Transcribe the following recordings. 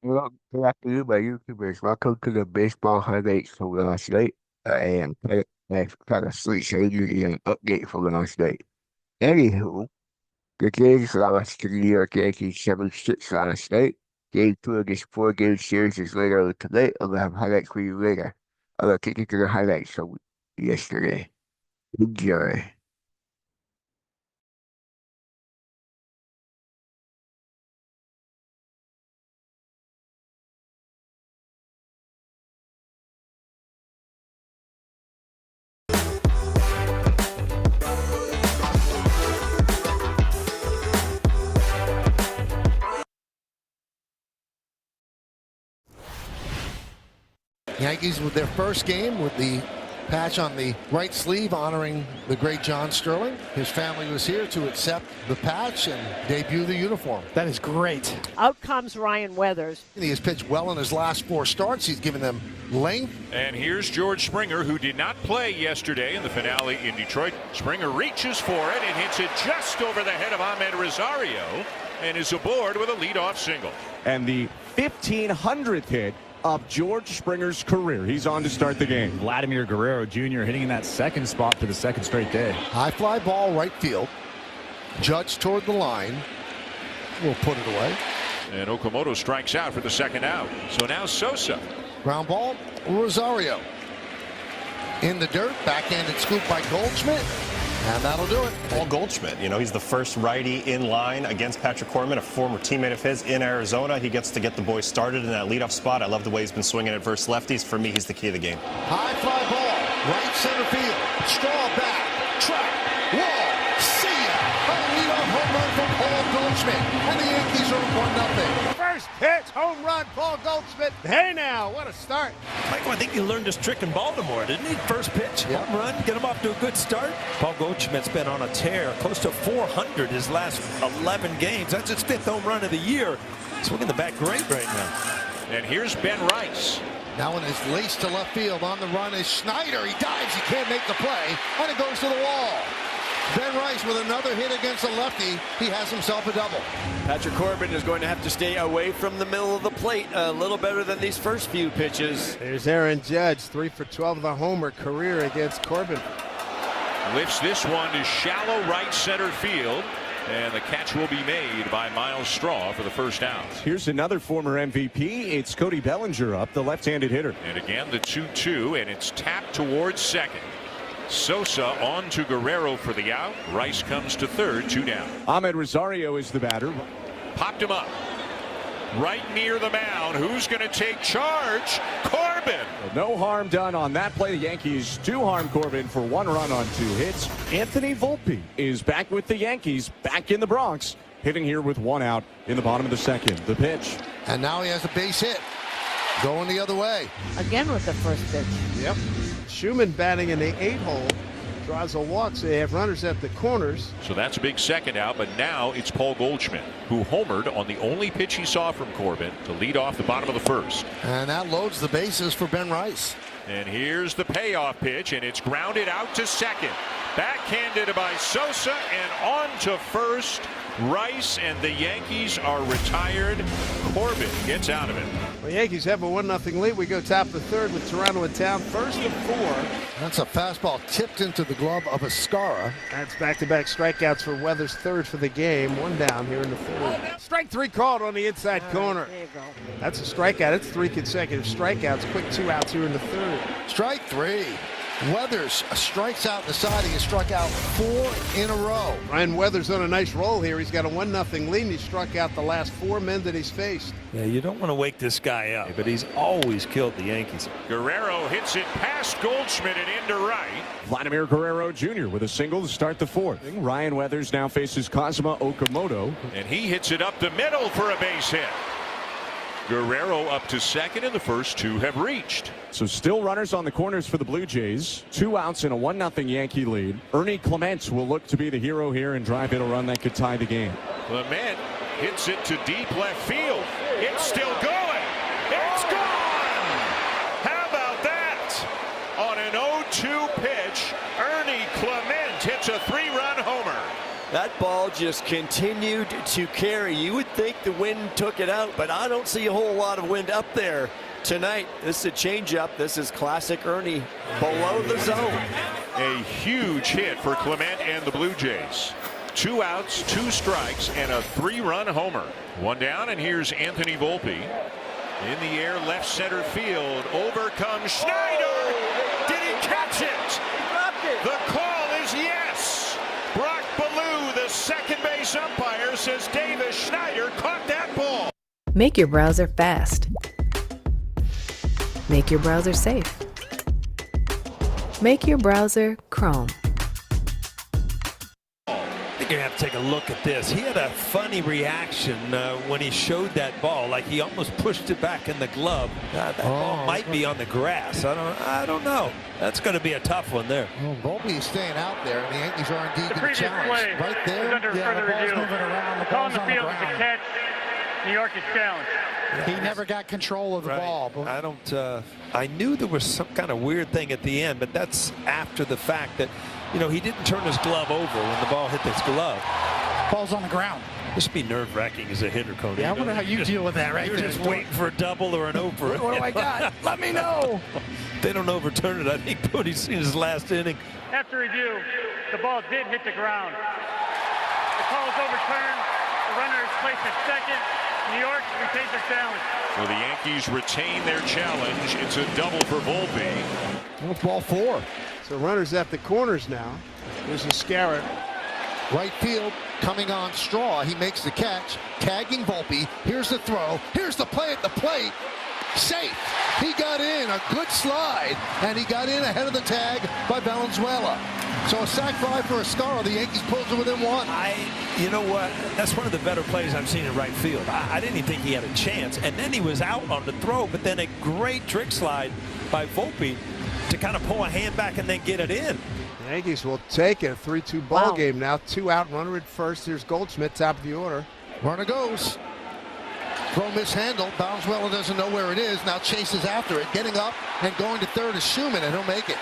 Good afternoon, my YouTubers. Welcome to the baseball highlights from last night. And I fell asleep, so you get an update from last night. Anywho, the Jays lost to the New York Yankees 7-6 last night. Game 2 of this 4-game series is later on tonight. I'm going to have highlights for you later. I'm going to take you to the highlights from yesterday. Enjoy. Yankees with their first game with the patch on the right sleeve honoring the great John Sterling. His family was here to accept the patch and debut the uniform. That is great. Out comes Ryan Weathers. He has pitched well in his last 4 starts. He's given them length. And here's George Springer, who did not play yesterday in the finale in Detroit. Springer reaches for it and hits it just over the head of Ahmed Rosario and is aboard with a leadoff single. And the 1,500th hit of George Springer's career. He's on to start the game. Vladimir Guerrero Jr. hitting in that second spot for the second straight day. High fly ball right field. Judge toward the line. We'll put it away. And Okamoto strikes out for the second out. So now Sosa. Ground ball, Rosario. In the dirt, backhanded scoop by Goldschmidt. And that'll do it. Paul Goldschmidt, you know, he's the first righty in line against Patrick Corbin, a former teammate of his in Arizona. He gets to get the boys started in that leadoff spot. I love the way he's been swinging at versus lefties. For me, he's the key of the game. High fly ball, right center field. Straw back, track, wall, see ya. A leadoff home run from Paul Goldschmidt. And the Yankees are 1-0. First pitch, home run, Paul Goldschmidt. Hey now, what a start. Michael, I think he learned this trick in Baltimore, didn't he? First pitch, home run, get him off to a good start. Paul Goldschmidt's been on a tear, close to 400 his last 11 games. That's his 5th home run of the year. Swinging the bat great right now. And here's Ben Rice. Now in his lace to left field on the run is Schneider. He dives, he can't make the play, and it goes to the wall. Ben Rice with another hit against a lefty. He has himself a double. Patrick Corbin is going to have to stay away from the middle of the plate a little better than these first few pitches. There's Aaron Judge, 3 for 12 of the homer career against Corbin. Lifts this one to shallow right center field. And the catch will be made by Miles Straw for the first out. Here's another former MVP. It's Cody Bellinger up, the left-handed hitter. And again, the 2-2, and it's tapped towards second. Sosa on to Guerrero for the out. Rice comes to third, 2 down. Ahmed Rosario is the batter. Popped him up. Right near the mound. Who's going to take charge? Corbin. No harm done on that play. The Yankees do harm Corbin for 1 run on 2 hits. Anthony Volpe is back with the Yankees, back in the Bronx, hitting here with 1 out in the bottom of the second. The pitch. And now he has a base hit. Going the other way. Again with the first pitch. Yep. Schumann batting in the 8-hole. Draws a walk, so they have runners at the corners. So that's a big second out, but now it's Paul Goldschmidt, who homered on the only pitch he saw from Corbin to lead off the bottom of the first. And that loads the bases for Ben Rice. And here's the payoff pitch, and it's grounded out to second. Backhanded by Sosa and on to first. Rice and the Yankees are retired. Corbin gets out of it. The Yankees have a 1-0 lead. We go top of the third with Toronto in town. First of 4. That's a fastball tipped into the glove of Escara. That's back-to-back strikeouts for Weathers, third for the game. 1 down here in the third. Strike 3 called on the inside corner. There you go. That's a strikeout. It's 3 consecutive strikeouts. Quick 2 outs here in the third. Strike 3. Weathers strikes out the side. He has struck out 4 in a row. Ryan Weathers on a nice roll here. He's got a 1-0 lead, and he struck out the last 4 men that he's faced. Yeah, you don't want to wake this guy up, but he's always killed the Yankees. Guerrero hits it past Goldschmidt and into right. Vladimir Guerrero Jr. with a single to start the 4th. Ryan Weathers now faces Kazuma Okamoto. And he hits it up the middle for a base hit. Guerrero up to second, and the first 2 have reached. So still runners on the corners for the Blue Jays. 2 outs and a 1-0 Yankee lead. Ernie Clement will look to be the hero here and drive in a run that could tie the game. Clement hits it to deep left field. It's still going. It's gone. How about that? On an 0-2 pitch, Ernie Clement hits a 3-run homer. That ball just continued to carry. You would think the wind took it out, but I don't see a whole lot of wind up there tonight. This is a changeup. This is classic Ernie below the zone. A huge hit for Clement and the Blue Jays. 2 outs, 2 strikes, and a 3-run homer. 1 down, and here's Anthony Volpe. In the air, left center field. Over comes Schneider. Did he catch it? The call is yes. Brock Ballou, the second base umpire, says Davis Schneider caught that ball. Make your browser fast. Make your browser safe. Make your browser Chrome. You're going to have to take a look at this. He had a funny reaction when he showed that ball, like he almost pushed it back in the glove. That ball might be on the grass. I don't know. That's going to be a tough one there. Well, Volpe is staying out there, and the Yankees are indeed The going to previous challenge. play Right there, under further review. The call in the field is a catch. New York is challenged. He never got control of the ball. I don't. I knew there was some kind of weird thing at the end, but that's after the fact that, you know, he didn't turn his glove over when the ball hit his glove. Ball's on the ground. This would be nerve-wracking as a hitter, Cody. Yeah, I wonder how you deal with that, right? You're just waiting for a double or an over. What do I got? Let me know. They don't overturn it. I think Cody's seen his last inning. After review, the ball did hit the ground. The call is overturned. The runner is placed at second. New York retains their challenge. So the Yankees retain their challenge. It's a double for Volpe. Well, ball 4. So runners at the corners now. There's a Scarrett. Right field coming on Straw. He makes the catch, tagging Volpe. Here's the throw. Here's the play at the plate. Safe. He got in. A good slide. And he got in ahead of the tag by Valenzuela. So a sac fly for Escaro. The Yankees pulled it within 1. You know what? That's one of the better plays I've seen in right field. I didn't even think he had a chance. And then he was out on the throw, but then a great trick slide by Volpe to kind of pull a hand back and then get it in. The Yankees will take it. A 3-2 ball game now. 2 out, runner at first. Here's Goldschmidt, top of the order. Runner goes. Throw mishandled. Valenzuela doesn't know where it is. Now chases after it. Getting up and going to third is Schumann, and he'll make it.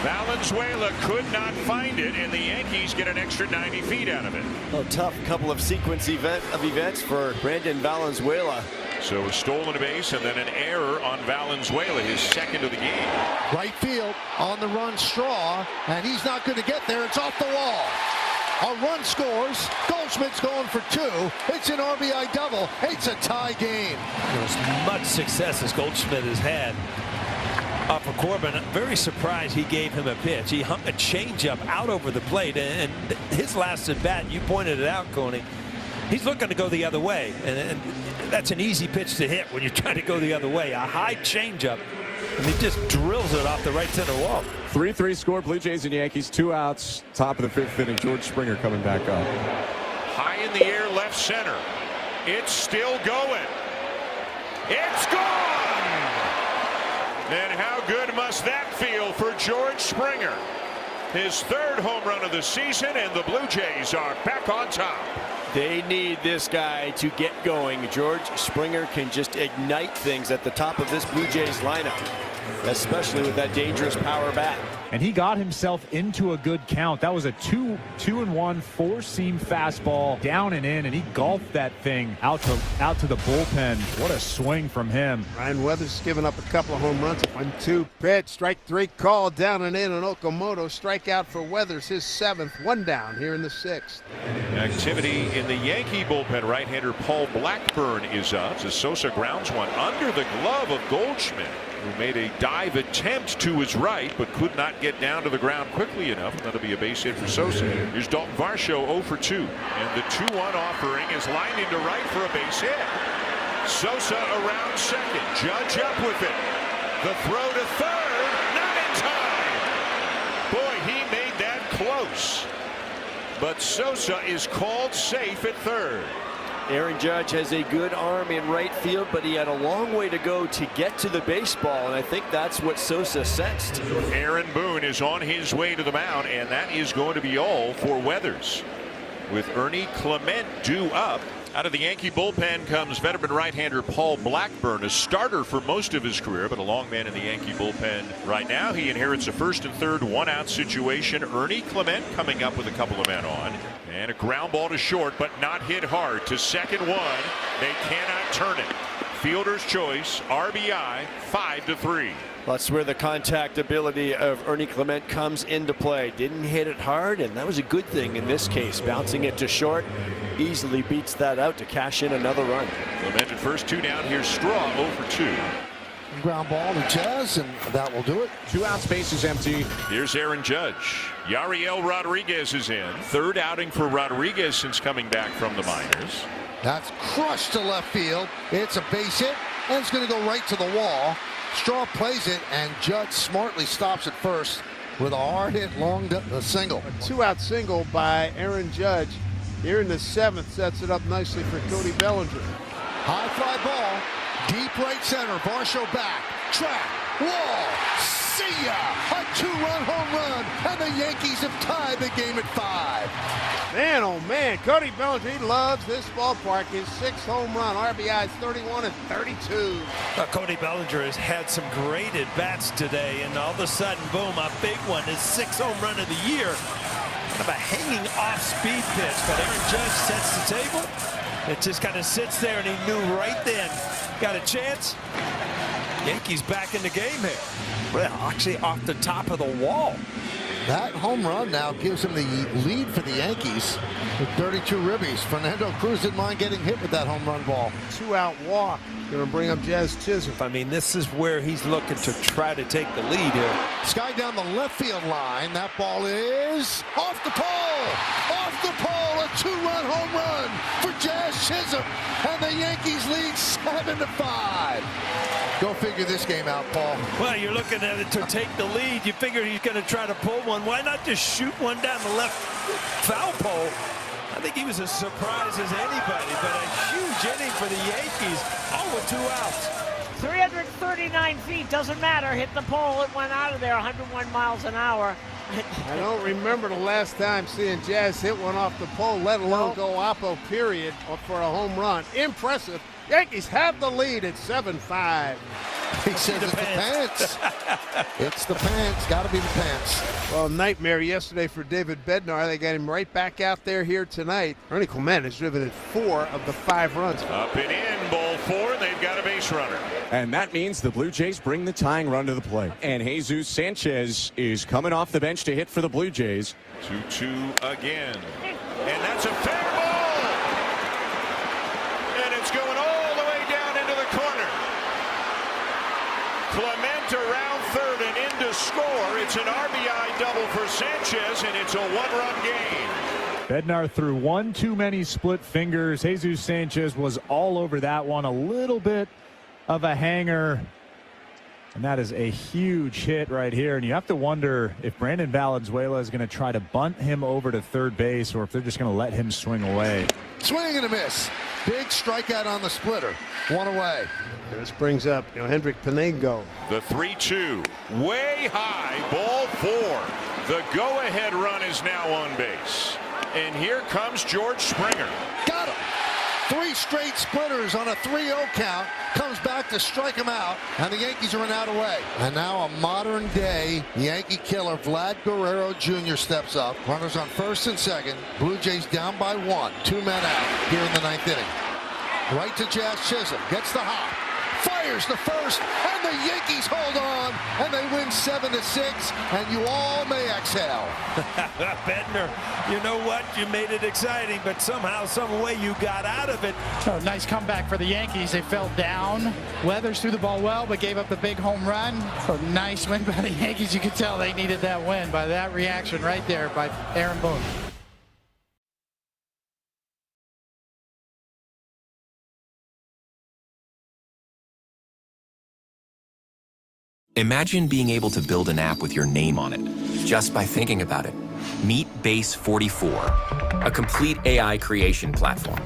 Valenzuela could not find it, and the Yankees get an extra 90 feet out of it. A tough couple of sequence events for Brandon Valenzuela. So a stolen base and then an error on Valenzuela, his second of the game. Right field on the run, Straw, and he's not going to get there. It's off the wall. A run scores. Goldschmidt's going for 2. It's an RBI double. It's a tie game. As much success as Goldschmidt has had off of Corbin, I'm very surprised he gave him a pitch. He hung a changeup out over the plate, and his last at bat, you pointed it out, Coney, he's looking to go the other way, and that's an easy pitch to hit when you're trying to go the other way. A high changeup, and he just drills it off the right center wall. 3-3 score, Blue Jays and Yankees, 2 outs, top of the 5th inning. George Springer coming back up. High in the air, left center. It's still going. It's gone! And how good must that feel for George Springer? His 3rd home run of the season, and the Blue Jays are back on top. They need this guy to get going. George Springer can just ignite things at the top of this Blue Jays lineup, especially with that dangerous power bat. And he got himself into a good count. That was a 2-1 4-seam fastball down and in, and he golfed that thing out to the bullpen. What a swing from him. Ryan Weathers giving up a couple of home runs. 1-2 pitch, strike 3 call, down and in, and Okamoto strikeout for Weathers, his 7th. 1 down here in the 6th. Activity in the Yankee bullpen. Right-hander Paul Blackburn is up as Sosa grounds one under the glove of Goldschmidt, who made a dive attempt to his right but could not get down to the ground quickly enough. That'll be a base hit for Sosa. Here's Dalton Varsho 0 for 2, and the 2-1 offering is lined into right for a base hit. Sosa around second. Judge up with it. The throw to third, not in time. Boy, he made that close, but Sosa is called safe at third. Aaron Judge has a good arm in right field, but he had a long way to go to get to the baseball, and I think that's what Sosa sensed. Aaron Boone is on his way to the mound, and that is going to be all for Weathers. With Ernie Clement due up, Out of the Yankee bullpen comes veteran right-hander Paul Blackburn, a starter for most of his career, but a long man in the Yankee bullpen right now. He inherits a first and third one-out situation. Ernie Clement coming up with a couple of men on. And a ground ball to short, but not hit hard. To second one. They cannot turn it. Fielder's choice, RBI, 5-3. That's where the contact ability of Ernie Clement comes into play. Didn't hit it hard, and that was a good thing in this case. Bouncing it to short easily beats that out to cash in another run. Clement at first, 2 down. Here's Straw, 0 for 2. Ground ball to Jazz, and that will do it. 2 out, space is empty. Here's Aaron Judge. Yariel Rodriguez is in. Third outing for Rodriguez since coming back from the minors. That's crushed to left field. It's a base hit, and it's going to go right to the wall. Straw plays it, and Judge smartly stops at first with a hard hit long single. A 2-out single by Aaron Judge here in the 7th sets it up nicely for Cody Bellinger. High fly ball, deep right center. Varsho back, track, wall. See ya! A 2-run home run, and the Yankees have tied the game at 5. Man, oh man, Cody Bellinger, he loves this ballpark. His 6th home run, RBIs 31 and 32. Cody Bellinger has had some great at-bats today, and all of a sudden, boom, a big one. His 6th home run of the year. Kind of a hanging off-speed pitch, but Aaron Judge sets the table. It just kind of sits there, and he knew right then, got a chance. Yankees back in the game here. Well, actually off the top of the wall. That home run now gives him the lead for the Yankees with 32 ribbies. Fernando Cruz didn't mind getting hit with that home run ball. 2-out walk. Going to bring up Jazz Chisholm. I mean, this is where he's looking to try to take the lead here. Sky down the left field line. That ball is off the pole. Off the pole. A 2-run home run for Jazz Chisholm. And the Yankees lead 7-5. Go figure this game out, Paul. Well, you're looking at it to take the lead. You figure he's going to try to pull one. Why not just shoot one down the left foul pole? I think he was as surprised as anybody, but a huge inning for the Yankees. Oh, with 2 outs. 339 feet, doesn't matter. Hit the pole, it went out of there, 101 miles an hour. I don't remember the last time seeing Jazz hit one off the pole, let alone go oppo period for a home run. Impressive. Yankees have the lead at 7-5. He says it's the pants. It's the pants. Got to be the pants. Well, nightmare yesterday for David Bednar. They got him right back out there here tonight. Ernie Clement has driven in 4 of the 5 runs. Up and in, ball 4. They've got a base runner. And that means the Blue Jays bring the tying run to the plate. And Jesus Sanchez is coming off the bench to hit for the Blue Jays. 2-2 again. And that's a fair ball. And it's going all the way down into the corner. Clement around third and in to score. It's an RBI double for Sanchez, and it's a 1-run game. Bednar threw one too many split fingers. Jesus Sanchez was all over that one. A little bit of a hanger. And that is a huge hit right here. And you have to wonder if Brandon Valenzuela is going to try to bunt him over to third base or if they're just going to let him swing away. Swing and a miss. Big strikeout on the splitter. 1 away. This brings up Hendrik Penengo. The 3-2. Way high. Ball 4. The go-ahead run is now on base. And here comes George Springer. Got him. 3 straight splitters on a 3-0 count. Comes back to strike him out. And the Yankees are an out away. And now a modern day Yankee killer, Vlad Guerrero Jr. steps up. Runners on first and second. Blue Jays down by 1. 2 men out here in the 9th inning. Right to Jazz Chisholm. Gets the hop. Fires the first, and the Yankees hold on, and they win 7-6, and you all may exhale. Bednar, you know what? You made it exciting, but somehow, some way you got out of it. Oh, nice comeback for the Yankees. They fell down. Weathers threw the ball well, but gave up the big home run. So nice win by the Yankees. You could tell they needed that win by that reaction right there by Aaron Boone. Imagine being able to build an app with your name on it, just by thinking about it. Meet Base 44, a complete AI creation platform.